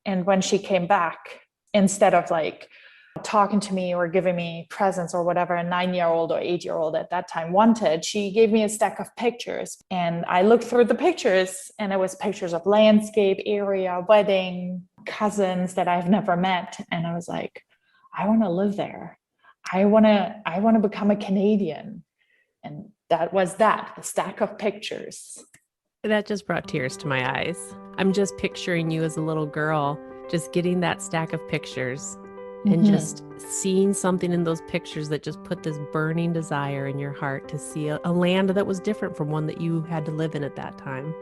And when she came back, instead of like talking to me or giving me presents or whatever a 9-year-old or 8-year-old at that time wanted, she gave me a stack of pictures. And I looked through the pictures, and it was pictures of landscape, area, wedding, cousins that I've never met. And I was like, I want to live there. I want to become a Canadian. And that was that, the stack of pictures. That just brought tears to my eyes. I'm just picturing you as a little girl, just getting that stack of pictures and just seeing something in those pictures that just put this burning desire in your heart to see a land that was different from one that you had to live in at that time.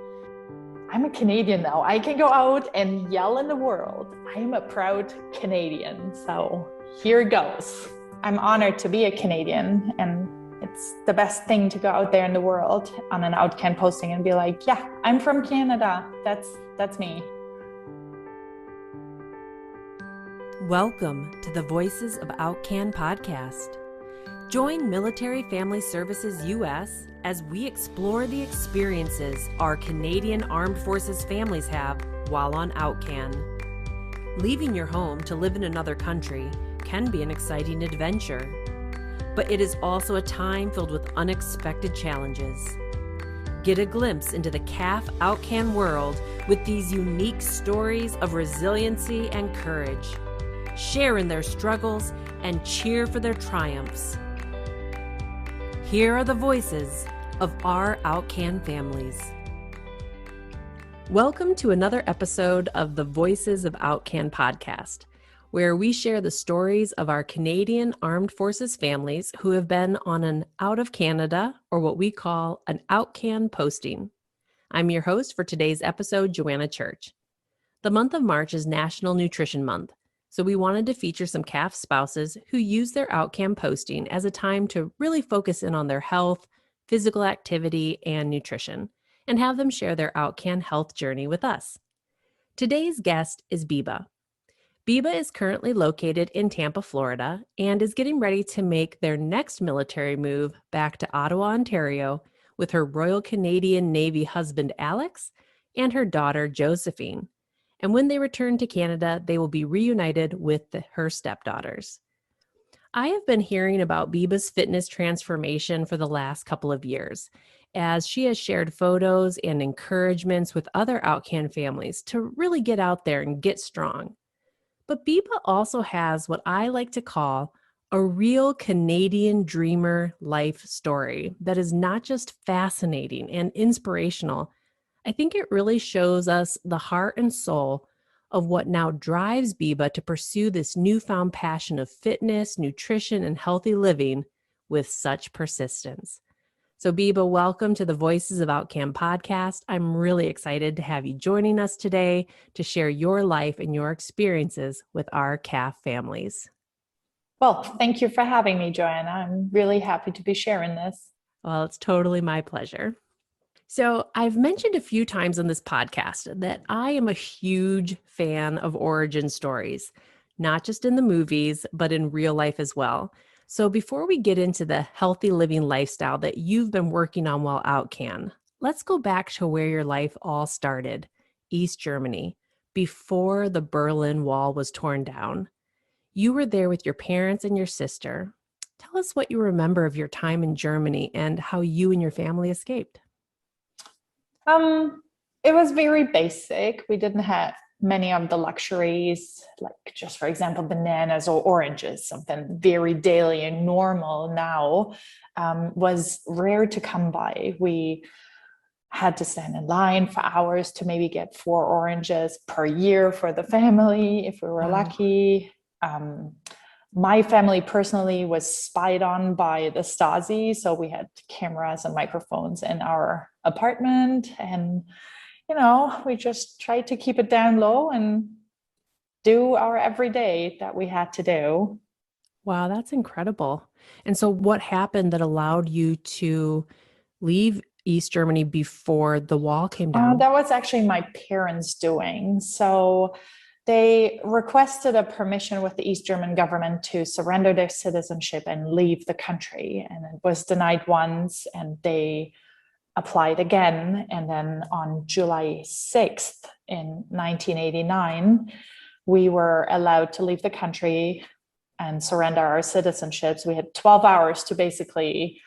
I'm a Canadian now. I can go out and yell in the world. I am a proud Canadian. So here goes. I'm honored to be a Canadian, and it's the best thing to go out there in the world on an OUTCAN posting and be like, yeah, I'm from Canada. That's me. Welcome to the Voices of OUTCAN podcast. Join Military Family Services US as we explore the experiences our Canadian Armed Forces families have while on OUTCAN. Leaving your home to live in another country can be an exciting adventure, but it is also a time filled with unexpected challenges. Get a glimpse into the CAF OUTCAN world with these unique stories of resiliency and courage. Share in their struggles and cheer for their triumphs. Here are the voices of our OUTCAN families. Welcome to another episode of the Voices of OUTCAN podcast, where we share the stories of our Canadian Armed Forces families who have been on an out of Canada, or what we call an OUTCAN posting. I'm your host for today's episode, Joanna Church. The month of March is National Nutrition Month, so we wanted to feature some CAF spouses who use their OUTCAN posting as a time to really focus in on their health, physical activity, and nutrition, and have them share their OUTCAN health journey with us. Today's guest is Biba. Biba is currently located in Tampa, Florida, and is getting ready to make their next military move back to Ottawa, Ontario, with her Royal Canadian Navy husband, Alex, and her daughter, Josephine. And when they return to Canada, they will be reunited with her stepdaughters. I have been hearing about Biba's fitness transformation for the last couple of years, as she has shared photos and encouragements with other OUTCAN families to really get out there and get strong. But Biba also has what I like to call a real Canadian dreamer life story that is not just fascinating and inspirational. I think it really shows us the heart and soul of what now drives Biba to pursue this newfound passion of fitness, nutrition, and healthy living with such persistence. So Biba, welcome to the Voices of OUTCAN podcast. I'm really excited to have you joining us today to share your life and your experiences with our CAF families. Well, thank you for having me, Joanna. I'm really happy to be sharing this. Well, it's totally my pleasure. So I've mentioned a few times on this podcast that I am a huge fan of origin stories, not just in the movies, but in real life as well. So before we get into the healthy living lifestyle that you've been working on while OUTCAN, let's go back to where your life all started, East Germany, before the Berlin Wall was torn down. You were there with your parents and your sister. Tell us what you remember of your time in Germany and how you and your family escaped. It was very basic. We didn't have many of the luxuries, like just, for example, bananas or oranges, something very daily and normal now, was rare to come by. We had to stand in line for hours to maybe get 4 oranges per year for the family, if we were lucky. My family personally was spied on by the Stasi, so we had cameras and microphones in our apartment, and we just tried to keep it down low and do our everyday that we had to do. Wow, that's incredible. And so what happened that allowed you to leave East Germany before the wall came down? That was actually my parents' doing. So they requested a permission with the East German government to surrender their citizenship and leave the country. And it was denied once, and they applied again. And then on July 6th in 1989, we were allowed to leave the country and surrender our citizenships. We had 12 hours to basically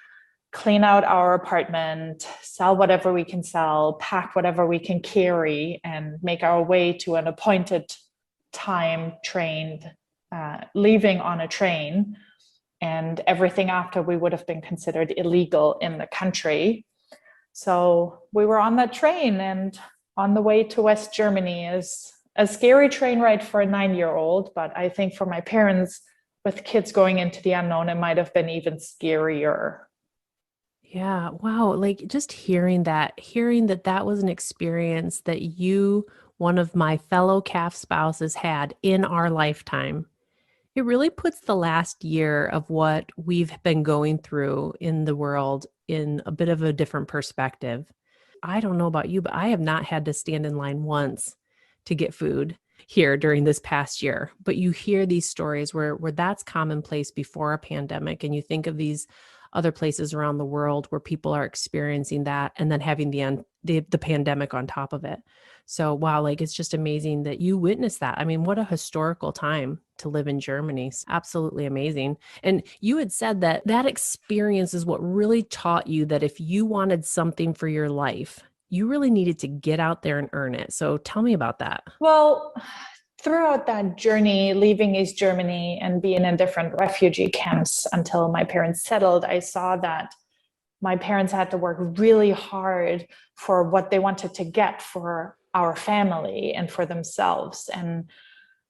clean out our apartment, sell whatever we can sell, pack whatever we can carry, and make our way to an appointed time leaving on a train. And everything after we would have been considered illegal in the country. So we were on that train, and on the way to West Germany is a scary train ride for a 9-year-old. But I think for my parents with kids going into the unknown, it might have been even scarier. Yeah. Wow. Like just hearing that that was an experience that one of my fellow CAF spouses had in our lifetime. It really puts the last year of what we've been going through in the world in a bit of a different perspective. I don't know about you, but I have not had to stand in line once to get food here during this past year. But you hear these stories where that's commonplace before a pandemic, and you think of these other places around the world where people are experiencing that and then having the pandemic on top of it. So wow, like it's just amazing that you witnessed that. I mean, what a historical time to live in Germany. Absolutely amazing. And you had said that experience is what really taught you that if you wanted something for your life, you really needed to get out there and earn it. So tell me about that. Well, throughout that journey, leaving East Germany and being in different refugee camps until my parents settled, I saw that my parents had to work really hard for what they wanted to get for our family and for themselves. And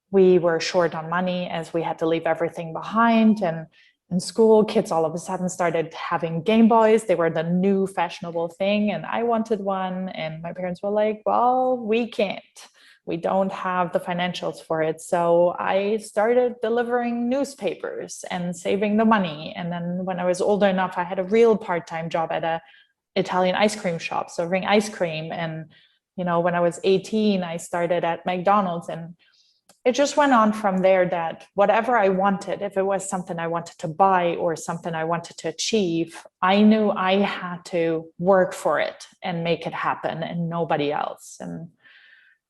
we were short on money as we had to leave everything behind. And in school, kids all of a sudden started having Game Boys. They were the new fashionable thing, and I wanted one. And my parents were like, well, we can't. We don't have the financials for it. So I started delivering newspapers and saving the money. And then when I was older enough, I had a real part-time job at a Italian ice cream shop, serving ice cream. And, when I was 18, I started at McDonald's, and it just went on from there that whatever I wanted, if it was something I wanted to buy or something I wanted to achieve, I knew I had to work for it and make it happen, and nobody else. And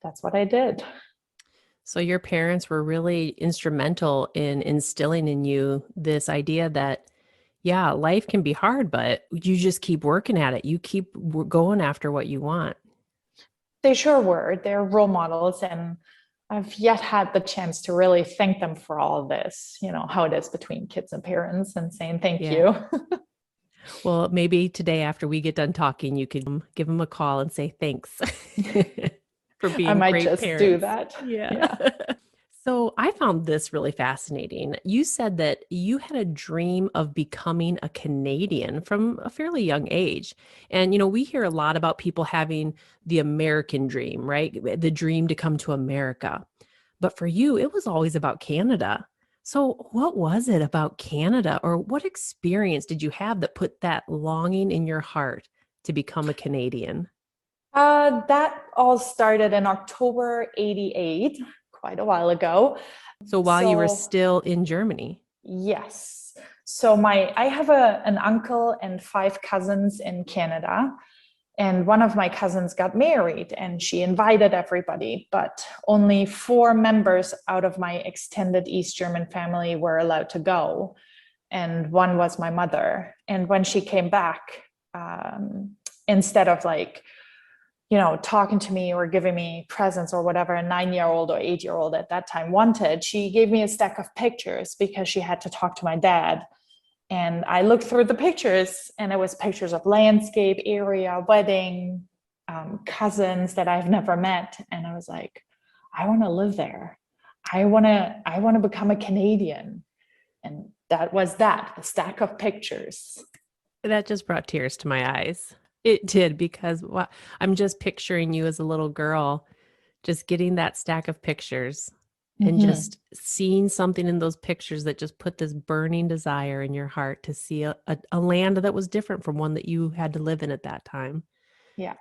that's what I did. So your parents were really instrumental in instilling in you this idea that, yeah, life can be hard, but you just keep working at it. You keep going after what you want. They sure were. They're role models, and I've yet had the chance to really thank them for all of this, how it is between kids and parents, and saying thank you. Well, maybe today after we get done talking, you could give them a call and say thanks for being I might great just parents. do that. Yeah. So I found this really fascinating. You said that you had a dream of becoming a Canadian from a fairly young age. And, we hear a lot about people having the American dream, right? The dream to come to America. But for you, it was always about Canada. So what was it about Canada, or what experience did you have that put that longing in your heart to become a Canadian? That all started in October 88. Quite a while ago. So while you were still in Germany? Yes. So I have an uncle and 5 cousins in Canada, and one of my cousins got married, and she invited everybody, but only 4 members out of my extended East German family were allowed to go. And one was my mother. And when she came back, instead of talking to me or giving me presents or whatever a 9-year-old or 8-year-old at that time wanted, she gave me a stack of pictures because she had to talk to my dad. And I looked through the pictures, and it was pictures of landscape, area, wedding, cousins that I've never met. And I was like, I want to live there. I want to become a Canadian. And that was the stack of pictures. That just brought tears to my eyes. It did, because I'm just picturing you as a little girl, just getting that stack of pictures and just seeing something in those pictures that just put this burning desire in your heart to see a land that was different from one that you had to live in at that time. Yeah.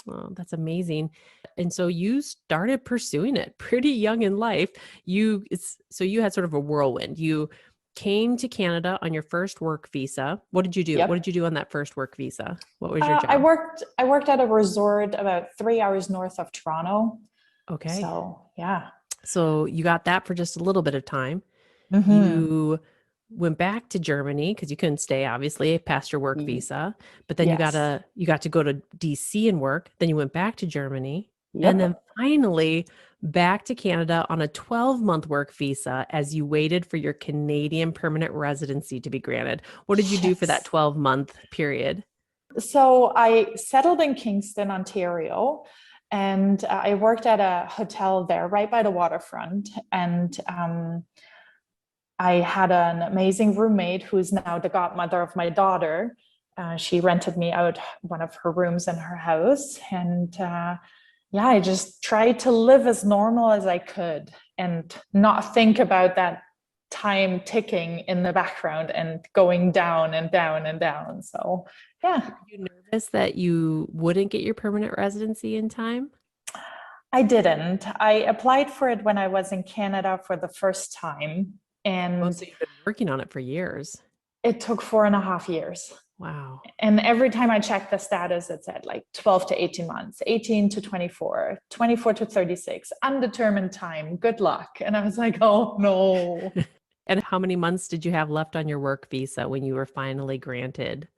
Oh, that's amazing. And so you started pursuing it pretty young in life. So you had sort of a whirlwind. You came to Canada on your first work visa. What did you do? Yep. What did you do on that first work visa? What was your job? I worked at a resort about 3 hours north of Toronto. Okay. So yeah. So you got that for just a little bit of time. Mm-hmm. You went back to Germany because you couldn't stay, obviously, past your work visa. But then Yes. you got to go to DC and work. Then you went back to Germany. Yep. And then finally back to Canada on a 12-month work visa as you waited for your Canadian permanent residency to be granted. What did you do for that 12-month period? So I settled in Kingston, Ontario, and I worked at a hotel there right by the waterfront. And I had an amazing roommate who's now the godmother of my daughter. She rented me out one of her rooms in her house. And yeah, I just tried to live as normal as I could and not think about that time ticking in the background and going down and down and down. So yeah. Were you nervous that you wouldn't get your permanent residency in time? I didn't. I applied for it when I was in Canada for the first time. And So you've been working on it for years. it took 4.5 years. Wow. And every time I checked the status, it said like 12 to 18 months, 18 to 24, 24 to 36, undetermined time. Good luck. And I was like, oh no. And how many months did you have left on your work visa when you were finally granted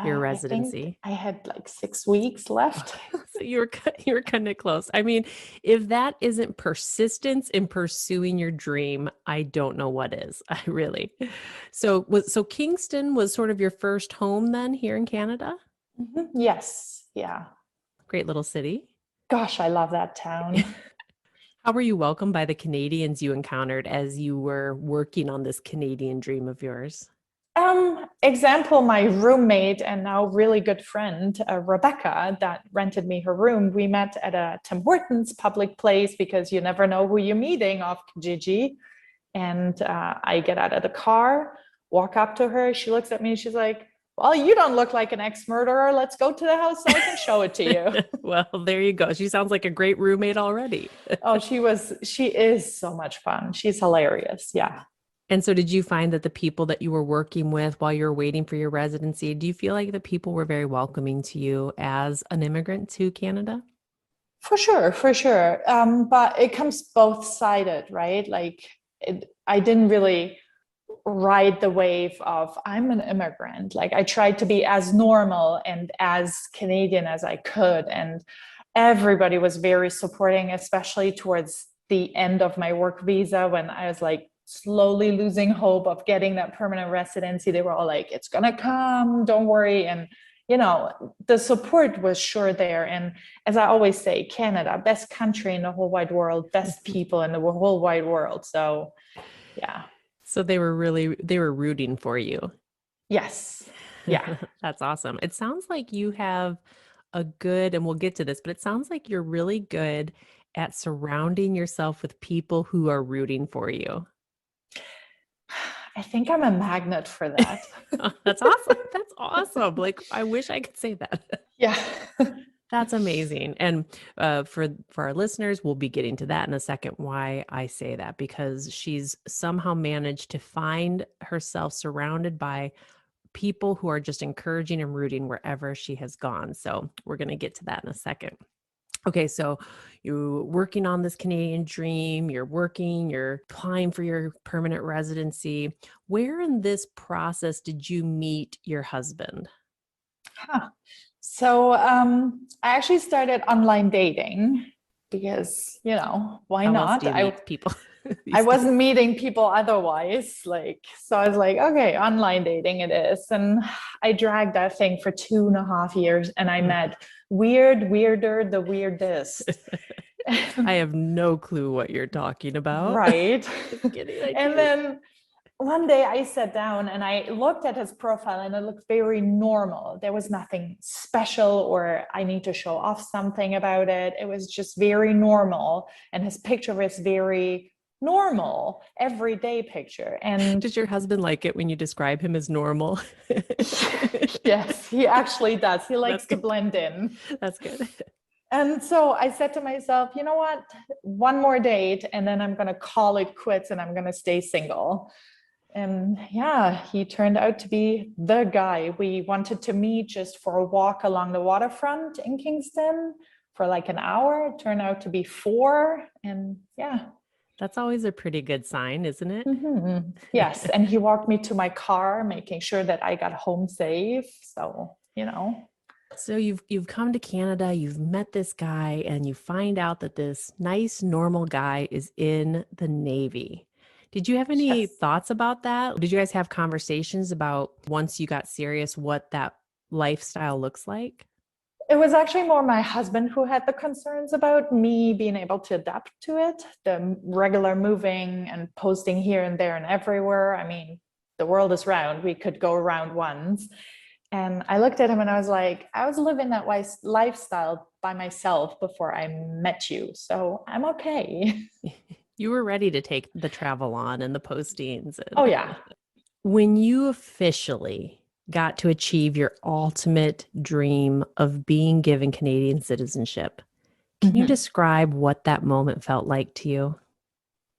your residency? I think I had like 6 weeks left. So you were kind of close. I mean, if that isn't persistence in pursuing your dream, I don't know what is. I really. So Kingston was sort of your first home then here in Canada? Mm-hmm. Yes. Yeah. Great little city. Gosh, I love that town. How were you welcomed by the Canadians you encountered as you were working on this Canadian dream of yours? Example, my roommate and now really good friend, Rebecca, that rented me her room. We met at a Tim Hortons public place because you never know who you're meeting off Kijiji. And I get out of the car, walk up to her. She looks at me. She's like, well, you don't look like an ex-murderer. Let's go to the house so I can show it to you. Well, there you go. She sounds like a great roommate already. Oh, she is so much fun. She's hilarious. Yeah. And so did you find that the people that you were working with while you were waiting for your residency, do you feel like the people were very welcoming to you as an immigrant to Canada? For sure, for sure. But it comes both-sided, right? Like I didn't really ride the wave of I'm an immigrant. Like I tried to be as normal and as Canadian as I could. And everybody was very supporting, especially towards the end of my work visa when I was like, slowly losing hope of getting that permanent residency. They were all like, it's gonna come, don't worry. And the support was sure there. And as I always say, Canada, best country in the whole wide world, best people in the whole wide world. So yeah. So they were rooting for you. Yes. Yeah. That's awesome. It sounds like you have and we'll get to this, but it sounds like you're really good at surrounding yourself with people who are rooting for you. I think I'm a magnet for that. Oh, that's awesome. That's awesome. Like, I wish I could say that. Yeah. That's amazing. And for our listeners, we'll be getting to that in a second, why I say that, because she's somehow managed to find herself surrounded by people who are just encouraging and rooting wherever she has gone. So we're going to get to that in a second. Okay, so you're working on this Canadian dream, you're applying for your permanent residency. Where in this process did you meet your husband? So I actually started online dating because, why How not? else do you meet people? I wasn't meeting people otherwise. So I was like, okay, online dating it is. And I dragged that thing for 2.5 years and I met weirder, the weirdest. I have no clue what you're talking about. Right. And then one day I sat down and I looked at his profile and it looked very normal. There was nothing special or I need to show off something about it. It was just very normal. And his picture was very normal, everyday picture. And does your husband like it when you describe him as normal? Yes, he actually does. He likes to blend in. That's good. And so I said to myself, you know what? One more date and then I'm going to call it quits and I'm going to stay single. And yeah, he turned out to be the guy. We wanted to meet just for a walk along the waterfront in Kingston for like an hour. It turned out to be 4. And yeah. That's always a pretty good sign, isn't it? Mm-hmm. Yes. And he walked me to my car, making sure that I got home safe. So, So you've come to Canada, you've met this guy, and you find out that this nice, normal guy is in the Navy. Did you have any yes. thoughts about that? Did you guys have conversations about once you got serious, what that lifestyle looks like? It was actually more my husband who had the concerns about me being able to adapt to it, the regular moving and posting here and there and everywhere. I mean, the world is round. We could go around once. And I looked at him and I was like, I was living that lifestyle by myself before I met you. So I'm okay. You were ready to take the travel on and the postings. Oh, yeah. When you officially got to achieve your ultimate dream of being given Canadian citizenship, can you describe what that moment felt like to you?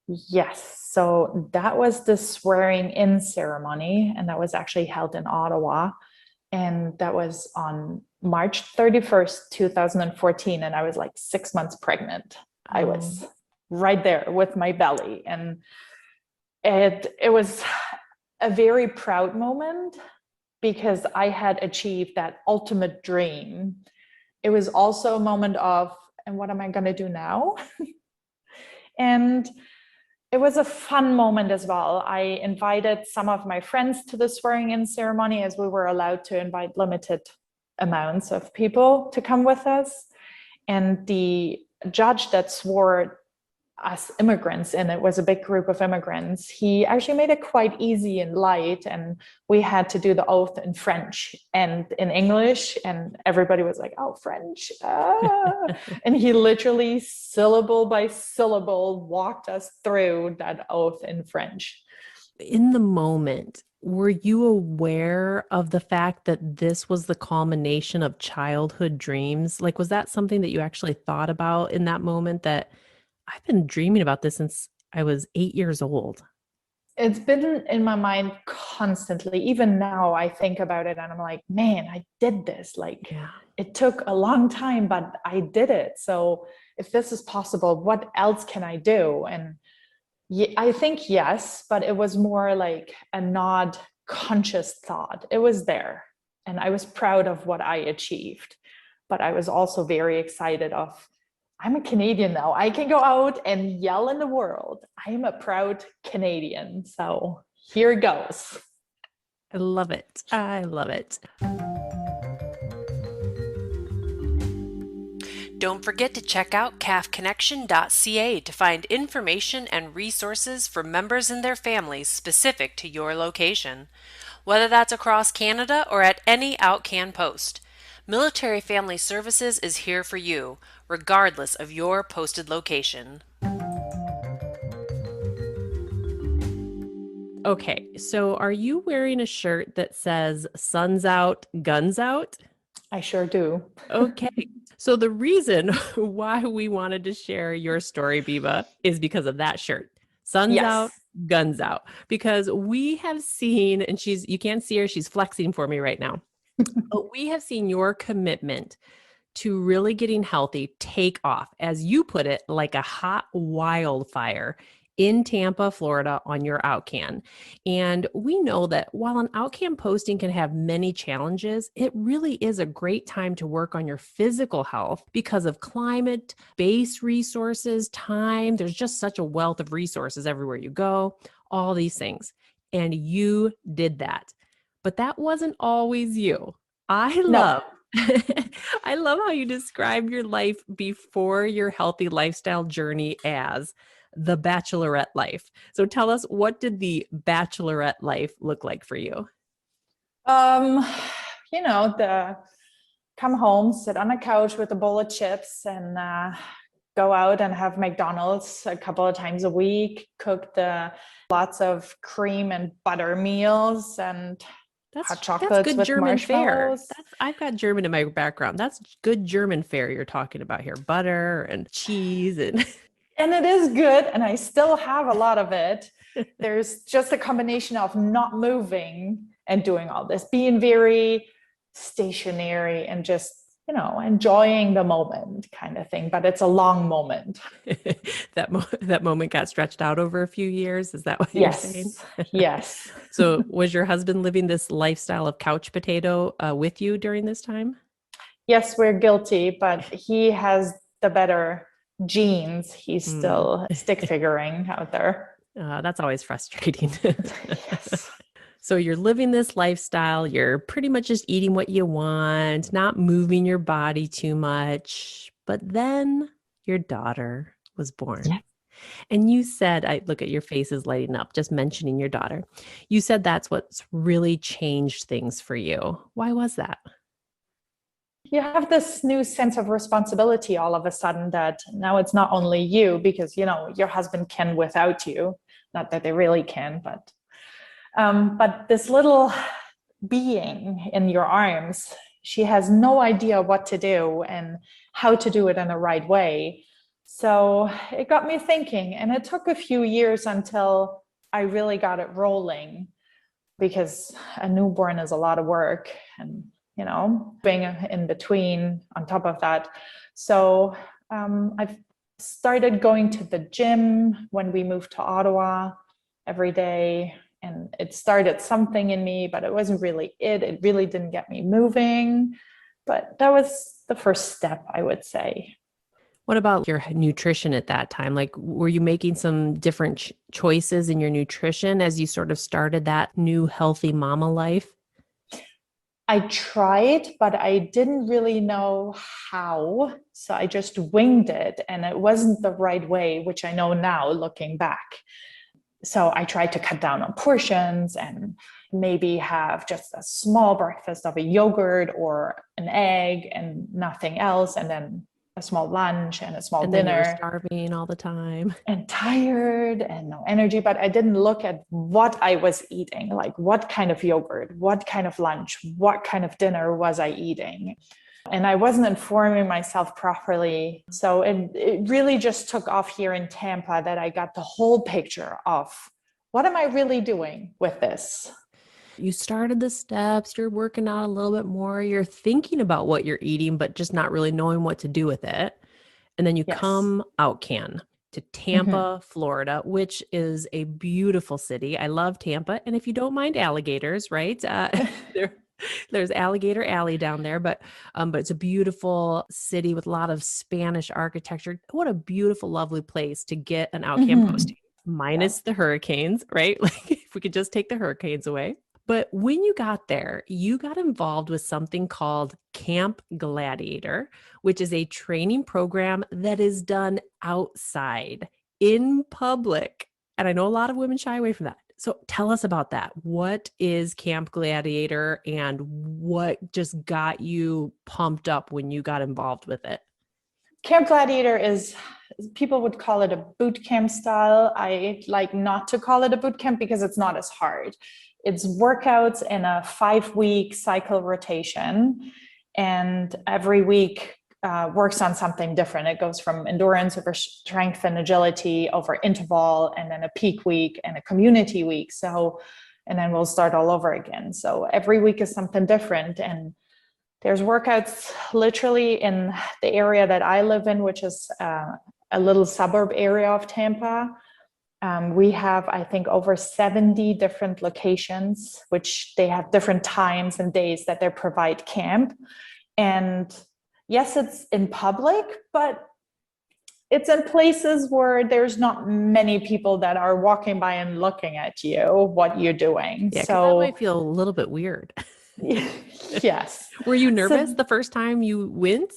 Yes. So that was the swearing in ceremony, and that was actually held in Ottawa. And that was on March 31st, 2014. And I was like 6 months pregnant. I was right there with my belly. And it was a very proud moment because I had achieved that ultimate dream. It was also a moment of, and what am I going to do now? And it was a fun moment as well. I invited some of my friends to the swearing in ceremony, as we were allowed to invite limited amounts of people to come with us. And the judge that swore us immigrants, and it was a big group of immigrants, he actually made it quite easy and light. And we had to do the oath in French and in English. And everybody was like, oh, French. And he literally syllable by syllable walked us through that oath in French. In the moment, were you aware of the fact that this was the culmination of childhood dreams? Like, was that something that you actually thought about in that moment, that I've been dreaming about this since I was 8 years old? It's been in my mind constantly. Even now, I think about it and I'm like, man, I did this. Like, it took a long time, but I did it. So if this is possible, what else can I do? And I think yes, but it was more like a not conscious thought. It was there. And I was proud of what I achieved. But I was also very excited of, I'm a Canadian now. I can go out and yell in the world. I am a proud Canadian. So here goes. I love it. I love it. Don't forget to check out calfconnection.ca to find information and resources for members and their families specific to your location. Whether that's across Canada or at any OUTCAN post, Military Family Services is here for you, regardless of your posted location. Okay, so are you wearing a shirt that says "Sun's out, guns out"? I sure do. Okay, so the reason why we wanted to share your story, Biba, is because of that shirt. Sun's out, guns out. Because we have seen, and you can't see her, she's flexing for me right now. But we have seen your commitment to really getting healthy take off, as you put it, like a hot wildfire in Tampa, Florida on your OUTCAN. And we know that while an OUTCAN posting can have many challenges, it really is a great time to work on your physical health because of climate, base resources, time. There's just such a wealth of resources everywhere you go, all these things. And you did that. But that wasn't always you. I love how you describe your life before your healthy lifestyle journey as the bachelorette life. So tell us, what did the bachelorette life look like for you? The come home, sit on a couch with a bowl of chips and go out and have McDonald's a couple of times a week, cook lots of cream and butter meals and hot chocolates good with German fare. marshmallows. I've got German in my background. That's good German fare you're talking about here. Butter and cheese and And it is good. And I still have a lot of it. There's just a combination of not moving and doing all this, being very stationary and just, enjoying the moment kind of thing. But it's a long moment. That moment got stretched out over a few years. Is that what you're saying? Yes. So was your husband living this lifestyle of couch potato with you during this time? Yes, we're guilty, but he has the better genes. He's still stick figuring out there. That's always frustrating. Yes. So you're living this lifestyle. You're pretty much just eating what you want, not moving your body too much. But then your daughter was born. Yeah. And you said, I look at your faces lighting up, just mentioning your daughter. You said that's what's really changed things for you. Why was that? You have this new sense of responsibility all of a sudden that now it's not only you, because, your husband can without you. Not that they really can, but this little being in your arms, she has no idea what to do and how to do it in the right way. So it got me thinking, and it took a few years until I really got it rolling, because a newborn is a lot of work and, being in between on top of that. So I've started going to the gym when we moved to Ottawa every day. And it started something in me, but it wasn't really it. It really didn't get me moving. But that was the first step, I would say. What about your nutrition at that time? Like, were you making some different choices in your nutrition as you sort of started that new healthy mama life? I tried, but I didn't really know how. So I just winged it, and it wasn't the right way, which I know now looking back. So I tried to cut down on portions and maybe have just a small breakfast of a yogurt or an egg and nothing else. And then a small lunch and a small dinner. And then you were starving all the time. And tired and no energy. But I didn't look at what I was eating, like what kind of yogurt, what kind of lunch, what kind of dinner was I eating. And I wasn't informing myself properly. So it really just took off here in Tampa that I got the whole picture of what am I really doing with this? You started the steps, you're working out a little bit more, you're thinking about what you're eating, but just not really knowing what to do with it. And then you come OUTCAN to Tampa, Florida, which is a beautiful city. I love Tampa. And if you don't mind alligators, right? There's Alligator Alley down there, but it's a beautiful city with a lot of Spanish architecture. What a beautiful, lovely place to get an OUTCAN posting, minus the hurricanes, right? Like if we could just take the hurricanes away. But when you got there, you got involved with something called Camp Gladiator, which is a training program that is done outside in public. And I know a lot of women shy away from that. So tell us about that. What is Camp Gladiator and what just got you pumped up when you got involved with it? Camp Gladiator is, people would call it a boot camp style. I like not to call it a boot camp because it's not as hard. It's workouts in a 5-week cycle rotation. And every week works on something different. It goes from endurance over strength and agility over interval, and then a peak week and a community week. So, and then we'll start all over again. So every week is something different. And there's workouts literally in the area that I live in, which is a little suburb area of Tampa. We have, I think, over 70 different locations, which they have different times and days that they provide camp. And yes, it's in public, but it's in places where there's not many people that are walking by and looking at you, what you're doing. Yeah, so that might feel a little bit weird. Yes. Were you nervous the first time you went?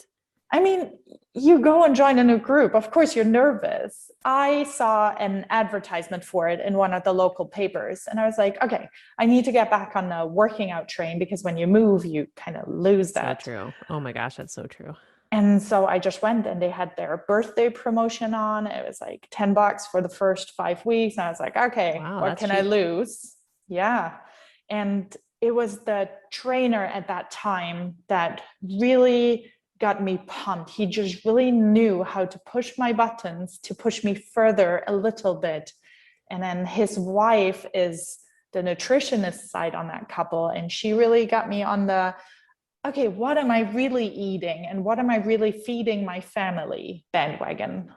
I mean, you go and join a new group. Of course, you're nervous. I saw an advertisement for it in one of the local papers. And I was like, okay, I need to get back on the working out train, because when you move, you kind of lose that. So true. Oh my gosh, that's so true. And so I just went, and they had their birthday promotion on. It was like $10 for the first 5 weeks. And I was like, okay, what can I lose? Yeah. And it was the trainer at that time that really got me pumped. He just really knew how to push my buttons to push me further a little bit. And then his wife is the nutritionist side on that couple. And she really got me on the, okay, what am I really eating and what am I really feeding my family bandwagon?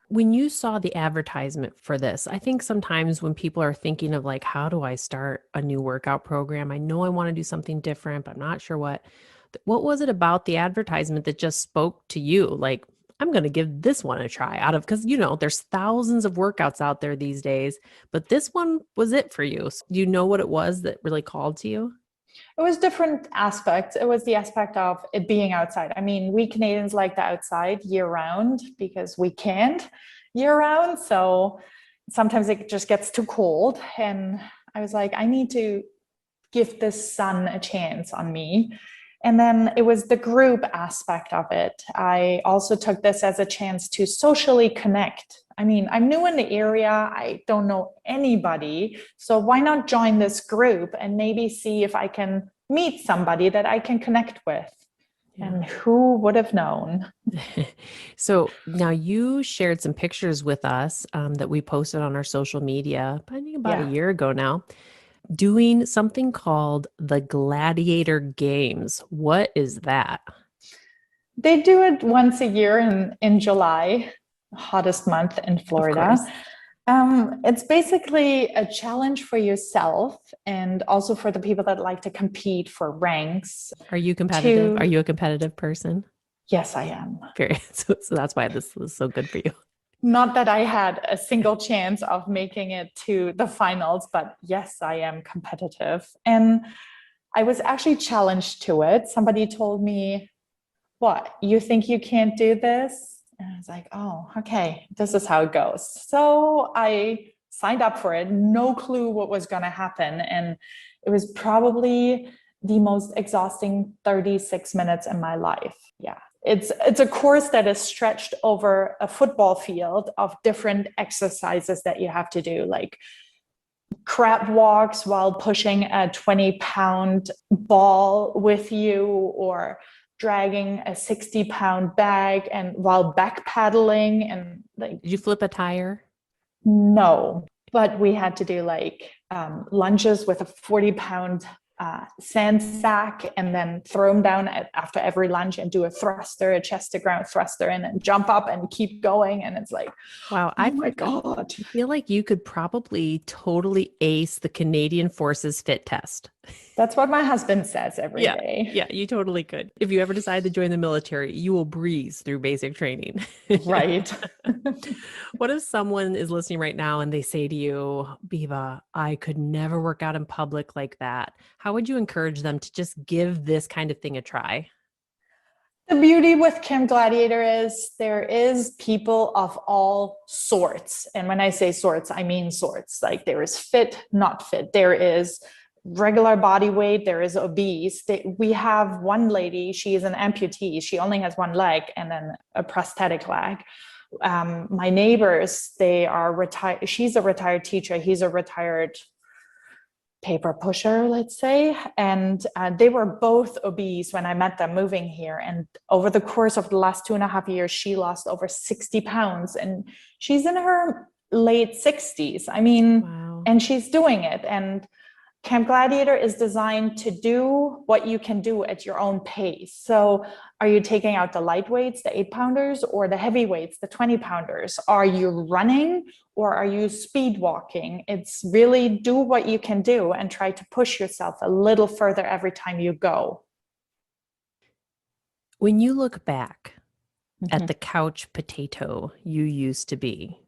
When you saw the advertisement for this, I think sometimes when people are thinking of like, how do I start a new workout program? I know I want to do something different, but I'm not sure what. What was it about the advertisement that just spoke to you? Like, I'm going to give this one a try because, there's thousands of workouts out there these days, but this one was it for you. So do you know what it was that really called to you? It was different aspects. It was the aspect of it being outside. I mean, we Canadians like the outside year round because we can't year round. So sometimes it just gets too cold. And I was like, I need to give this sun a chance on me. And then it was the group aspect of it. I also took this as a chance to socially connect. I mean, I'm new in the area. I don't know anybody. So why not join this group and maybe see if I can meet somebody that I can connect with? Yeah. And who would have known? So now you shared some pictures with us that we posted on our social media, I think about a year ago now, doing something called the Gladiator Games. What is that? They do it once a year in July, hottest month in Florida. It's basically a challenge for yourself and also for the people that like to compete for ranks. Are you competitive? Are you a competitive person? Yes, I am. Period. So that's why this was so good for you. Not that I had a single chance of making it to the finals, but yes, I am competitive. And I was actually challenged to it. Somebody told me, what, you think you can't do this? And I was like, oh, okay, this is how it goes. So I signed up for it, no clue what was going to happen. And it was probably the most exhausting 36 minutes in my life. Yeah. It's a course that is stretched over a football field of different exercises that you have to do, like crab walks while pushing a 20-pound ball with you, or dragging a 60-pound bag and while backpedaling. And like, did you flip a tire? No, but we had to do like lunges with a 40-pound sand sack and then throw them down after every lunge and do a thruster, a chest to ground thruster, and then jump up and keep going. And it's like, wow, oh my God. I feel like you could probably totally ace the Canadian Forces Fit Test. That's what my husband says every day. Yeah, you totally could. If you ever decide to join the military, you will breeze through basic training. Right. What if someone is listening right now and they say to you, Biba, I could never work out in public like that. How would you encourage them to just give this kind of thing a try? The beauty with Camp Gladiator is there is people of all sorts. And when I say sorts, I mean sorts. Like there is fit, not fit. There is regular body weight. There is obese. We have one lady, she is an amputee. She only has one leg and then a prosthetic leg. My neighbors, they are retired. She's a retired teacher. He's a retired paper pusher, let's say. And they were both obese when I met them moving here. And over the course of the last 2.5 years, she lost over 60 pounds and she's in her late 60s. I mean, wow. And she's doing it. And Camp Gladiator is designed to do what you can do at your own pace. So are you taking out the light weights, the 8-pounders, or the heavy weights, the 20-pounders? Are you running or are you speed walking? It's really do what you can do and try to push yourself a little further every time you go. When you look back at the couch potato you used to be,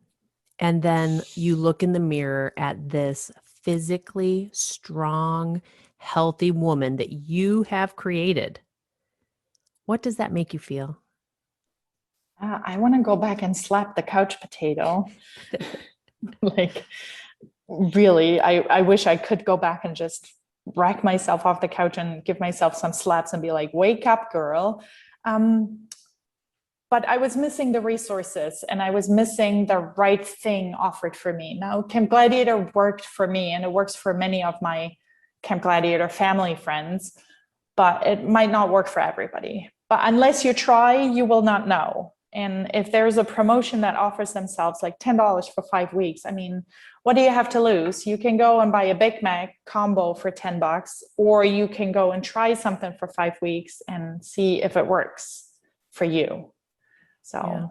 and then you look in the mirror at this physically strong, healthy woman that you have created, what does that make you feel? I want to go back and slap the couch potato. Like, really, I wish I could go back and just rack myself off the couch and give myself some slaps and be like, wake up, girl. But I was missing the resources and I was missing the right thing offered for me. Now, Camp Gladiator worked for me and it works for many of my Camp Gladiator family friends, but it might not work for everybody. But unless you try, you will not know. And if there's a promotion that offers themselves like $10 for 5 weeks, I mean, what do you have to lose? You can go and buy a Big Mac combo for $10, or you can go and try something for 5 weeks and see if it works for you. So. Yeah.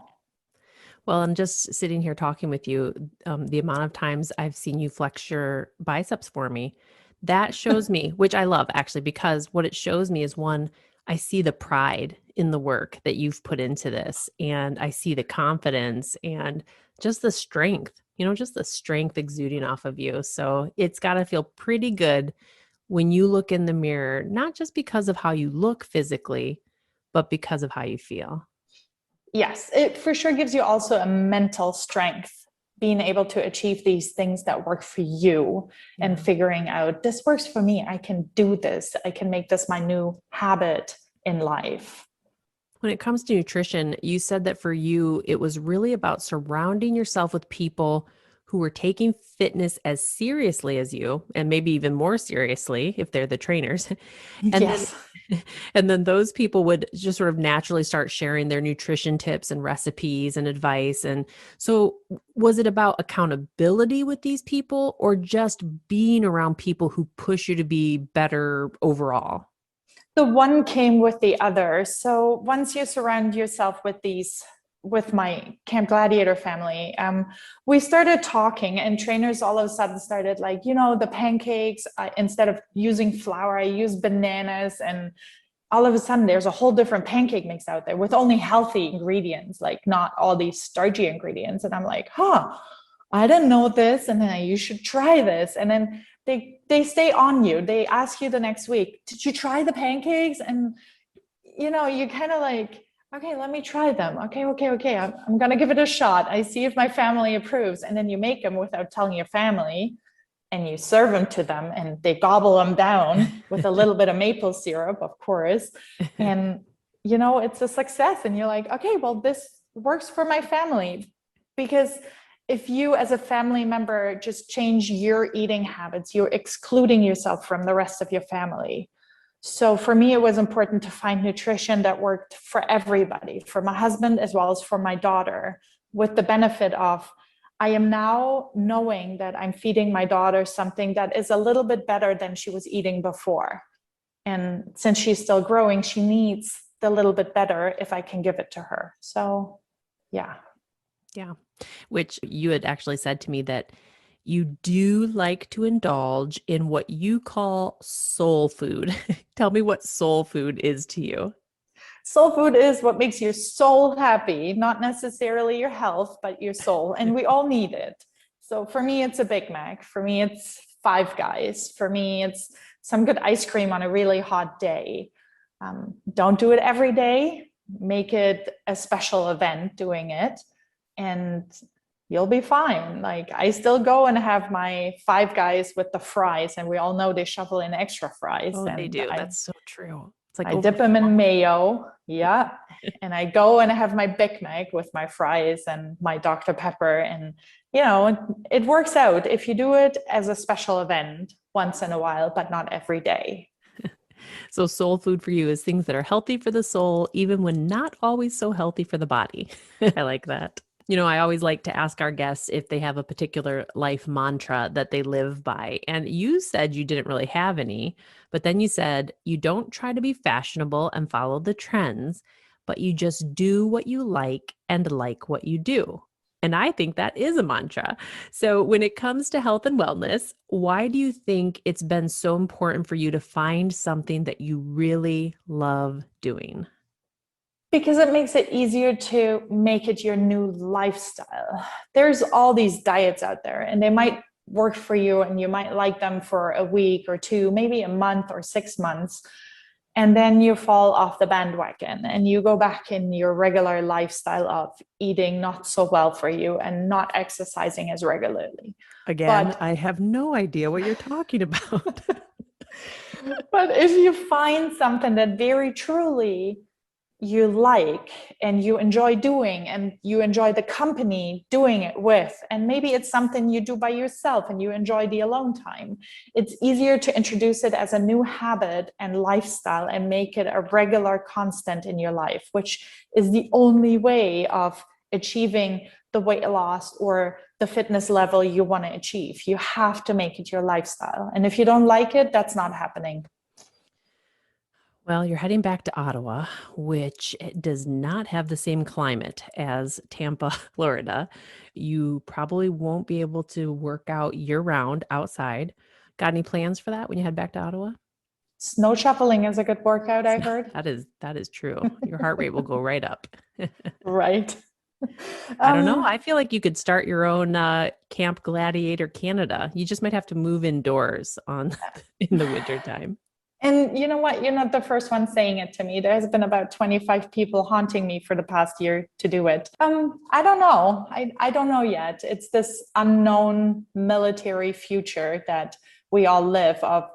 Well, I'm just sitting here talking with you. The amount of times I've seen you flex your biceps for me, that shows me, which I love actually, because what it shows me is, one, I see the pride in the work that you've put into this, and I see the confidence and just the strength, just the strength exuding off of you. So it's got to feel pretty good when you look in the mirror, not just because of how you look physically, but because of how you feel. Yes, it for sure gives you also a mental strength, being able to achieve these things that work for you and figuring out, this works for me. I can do this. I can make this my new habit in life. When it comes to nutrition, you said that for you, it was really about surrounding yourself with people who were taking fitness as seriously as you, and maybe even more seriously if they're the trainers. And yes. And then those people would just sort of naturally start sharing their nutrition tips and recipes and advice. And so was it about accountability with these people, or just being around people who push you to be better overall? The one came with the other. So once you surround yourself with my Camp Gladiator family, we started talking, and trainers all of a sudden started like, the pancakes, instead of using flour, I use bananas. And all of a sudden there's a whole different pancake mix out there with only healthy ingredients, like not all these starchy ingredients. And I'm like, I didn't know this. And then you should try this. And then they stay on you. They ask you the next week, did you try the pancakes? And, you kind of like, okay, let me try them. Okay. I'm going to give it a shot. I see if my family approves. And then you make them without telling your family, and you serve them to them, and they gobble them down with a little bit of maple syrup, of course. And, it's a success. And you're like, okay, well, this works for my family. Because if you as a family member just change your eating habits, you're excluding yourself from the rest of your family. So for me, it was important to find nutrition that worked for everybody, for my husband as well as for my daughter, with the benefit of, I am now knowing that I'm feeding my daughter something that is a little bit better than she was eating before. And since she's still growing, she needs the little bit better if I can give it to her. So, yeah. Yeah. Which you had actually said to me that you do like to indulge in what you call soul food. Tell me what soul food is to you. Soul food is what makes your soul happy, not necessarily your health, but your soul. And we all need it. So for me, it's a Big Mac. For me, it's Five Guys. For me, it's some good ice cream on a really hot day. Don't do it every day. Make it a special event doing it, and you'll be fine. Like, I still go and have my Five Guys with the fries, and we all know they shovel in extra fries. Oh, and they do. That's so true. It's like I dip them in mayo. Yeah. And I go and I have my Big Mac with my fries and my Dr. Pepper. And, it works out if you do it as a special event once in a while, but not every day. So soul food for you is things that are healthy for the soul, even when not always so healthy for the body. I like that. I always like to ask our guests if they have a particular life mantra that they live by. And you said you didn't really have any, but then you said you don't try to be fashionable and follow the trends, but you just do what you like and like what you do. And I think that is a mantra. So when it comes to health and wellness, why do you think it's been so important for you to find something that you really love doing? Because it makes it easier to make it your new lifestyle. There's all these diets out there, and they might work for you, and you might like them for a week or two, maybe a month or 6 months. And then you fall off the bandwagon and you go back in your regular lifestyle of eating not so well for you and not exercising as regularly. Again, I have no idea what you're talking about. But if you find something that very truly you like and you enjoy doing and you enjoy the company doing it with, and maybe it's something you do by yourself and you enjoy the alone time, it's easier to introduce it as a new habit and lifestyle and make it a regular constant in your life, which is the only way of achieving the weight loss or the fitness level you want to achieve. You have to make it your lifestyle, and if you don't like it, that's not happening. Well, you're heading back to Ottawa, which does not have the same climate as Tampa, Florida. You probably won't be able to work out year-round outside. Got any plans for that when you head back to Ottawa? Snow shoveling is a good workout, I've heard. That is true. Your heart rate will go right up. Right. I don't know. I feel like you could start your own Camp Gladiator Canada. You just might have to move indoors in the wintertime. And you know what? You're not the first one saying it to me. There's been about 25 people haunting me for the past year to do it. I don't know. I don't know yet. It's this unknown military future that we all live of.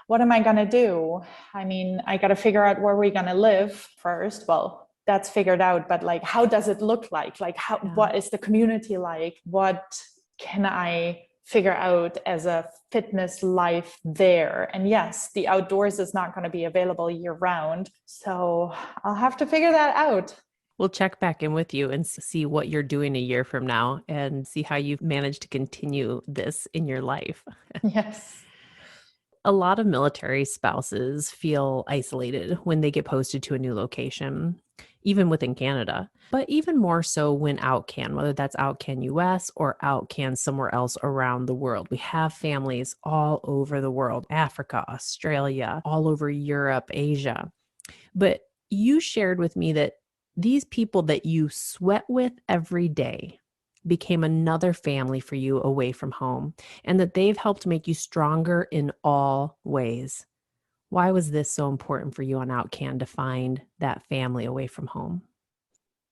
What am I going to do? I mean, I got to figure out where we're going to live first. Well, that's figured out, but like, how does it look like? Like, what is the community like? What can I figure out as a fitness life there? And yes, the outdoors is not going to be available year round. So I'll have to figure that out. We'll check back in with you and see what you're doing a year from now and see how you've managed to continue this in your life. Yes. A lot of military spouses feel isolated when they get posted to a new location, even within Canada, but even more so when OUTCAN, whether that's OUTCAN US or OUTCAN somewhere else around the world. We have families all over the world, Africa, Australia, all over Europe, Asia. But you shared with me that these people that you sweat with every day became another family for you away from home, and that they've helped make you stronger in all ways. Why was this so important for you on OUTCAN to find that family away from home?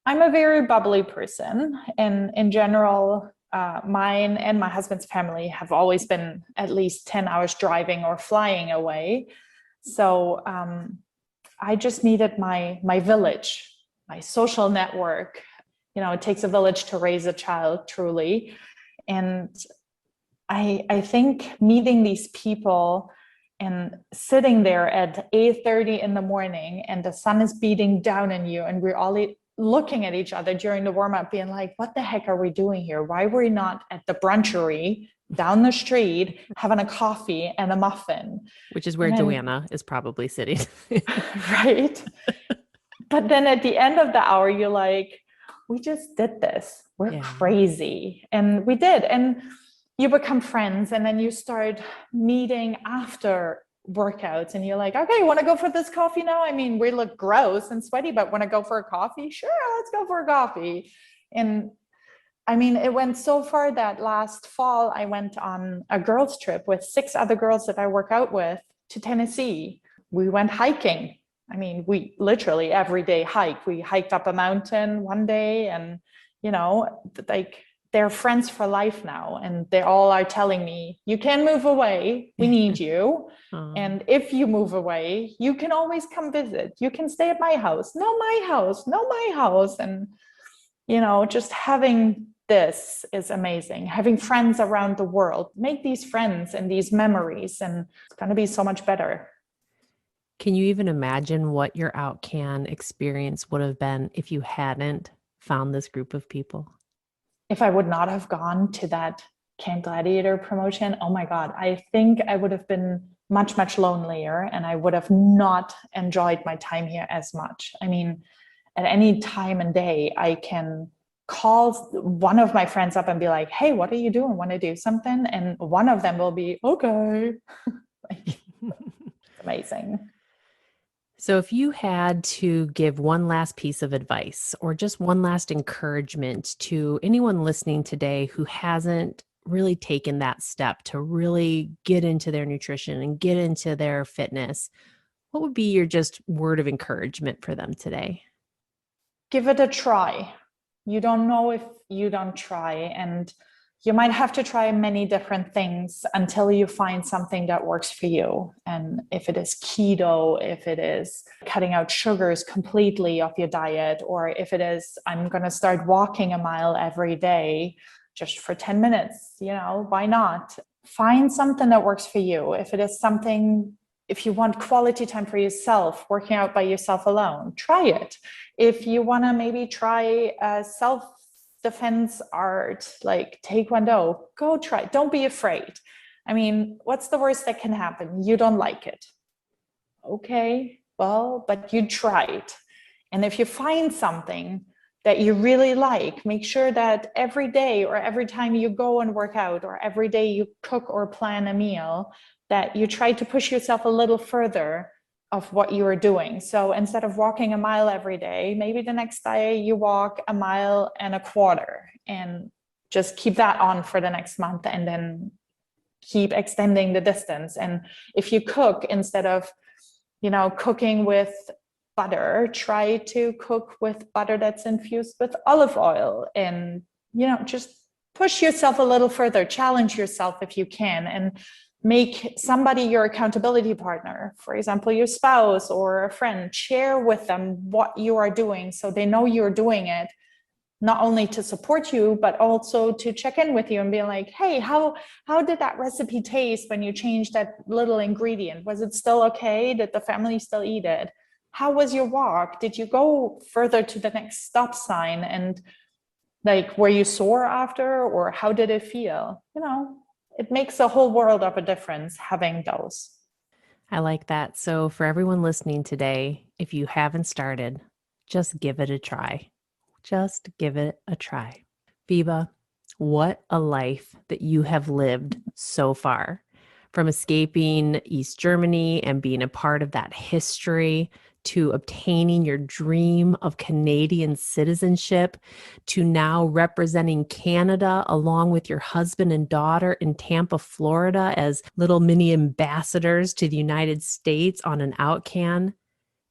I'm a very bubbly person, and in general, mine and my husband's family have always been at least 10 hours driving or flying away. So I just needed my village, my social network. You know, it takes a village to raise a child, truly. And I think meeting these people and sitting there at 8:30 in the morning and the sun is beating down on you and we're all looking at each other during the warm-up being like, what the heck are we doing here? Why were we not at the brunchery down the street having a coffee and a muffin? Which is where Joanna is probably sitting. Right. But then at the end of the hour, you're like, we just did this. We're crazy. And we did. And you become friends, and then you start meeting after workouts and you're like, okay, you want to go for this coffee now? I mean, we look gross and sweaty, but want to go for a coffee? Sure, let's go for a coffee. And I mean, it went so far that last fall, I went on a girls' trip with 6 other girls that I work out with to Tennessee. We went hiking. I mean, we literally every day hike. We hiked up a mountain one day, and, you know, like, they're friends for life now. And they all are telling me, you can move away. We need you. And if you move away, you can always come visit. You can stay at my house. No, my house. No, my house. And, you know, just having this is amazing. Having friends around the world, make these friends and these memories, and it's going to be so much better. Can you even imagine what your OUTCAN experience would have been if you hadn't found this group of people? If I would not have gone to that Camp Gladiator promotion, oh my God, I think I would have been much, much lonelier, and I would have not enjoyed my time here as much. I mean, at any time and day, I can call one of my friends up and be like, hey, what are you doing? Want to do something? And one of them will be, okay. Amazing. So if you had to give one last piece of advice or just one last encouragement to anyone listening today who hasn't really taken that step to really get into their nutrition and get into their fitness, what would be your just word of encouragement for them today? Give it a try. You don't know if you don't try. And you might have to try many different things until you find something that works for you. And if it is keto, if it is cutting out sugars completely off your diet, or if it is, I'm going to start walking a mile every day just for 10 minutes, why not? Find something that works for you. If it is something, if you want quality time for yourself, working out by yourself alone, try it. If you want to maybe try a self-defense art like Taekwondo, go try it. Don't be afraid. I mean, what's the worst that can happen? You don't like it. Okay, well, but you tried. And if you find something that you really like, make sure that every day or every time you go and work out or every day you cook or plan a meal, that you try to push yourself a little further of what you are doing. So instead of walking a mile every day, maybe the next day you walk 1.25 miles and just keep that on for the next month and then keep extending the distance. And if you cook, instead of, cooking with butter, try to cook with butter that's infused with olive oil and, just push yourself a little further, challenge yourself if you can, and make somebody your accountability partner, for example, your spouse or a friend. Share with them what you are doing so they know you're doing it, not only to support you, but also to check in with you and be like, hey, how did that recipe taste when you changed that little ingredient? Was it still okay? Did the family still eat it? How was your walk? Did you go further to the next stop sign? And like, were you sore after, or how did it feel? It makes a whole world of a difference having those. I like that. So for everyone listening today, if you haven't started, just give it a try. Just give it a try. Biba, what a life that you have lived so far. From escaping East Germany and being a part of that history, to obtaining your dream of Canadian citizenship, to now representing Canada along with your husband and daughter in Tampa, Florida, as little mini ambassadors to the United States on an OUTCAN,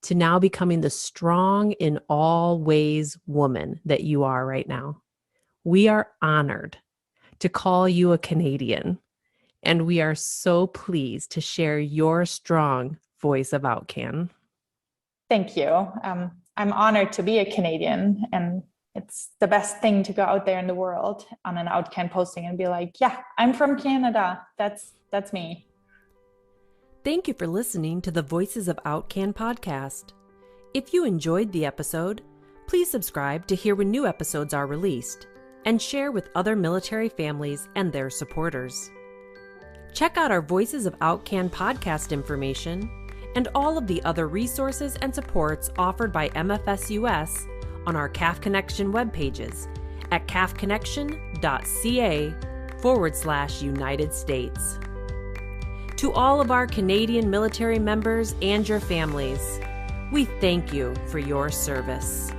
to now becoming the strong in all ways woman that you are right now. We are honored to call you a Canadian, and we are so pleased to share your strong voice of OUTCAN. Thank you. I'm honored to be a Canadian, and it's the best thing to go out there in the world on an OUTCAN posting and be like, yeah, I'm from Canada. That's me. Thank you for listening to the Voices of OUTCAN podcast. If you enjoyed the episode, please subscribe to hear when new episodes are released and share with other military families and their supporters. Check out our Voices of OUTCAN podcast information and all of the other resources and supports offered by MFS US on our CAF Connection web pages at cafconnection.ca/United States. To all of our Canadian military members and your families, we thank you for your service.